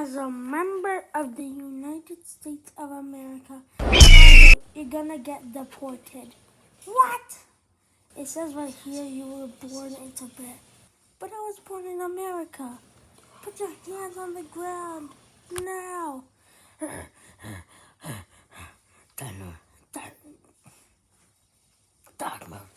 as a member of the United States of America, you're gonna get deported. What? It says right here you were born in Tibet. But I was born in America. Put your hands on the ground. Now. Dark mode.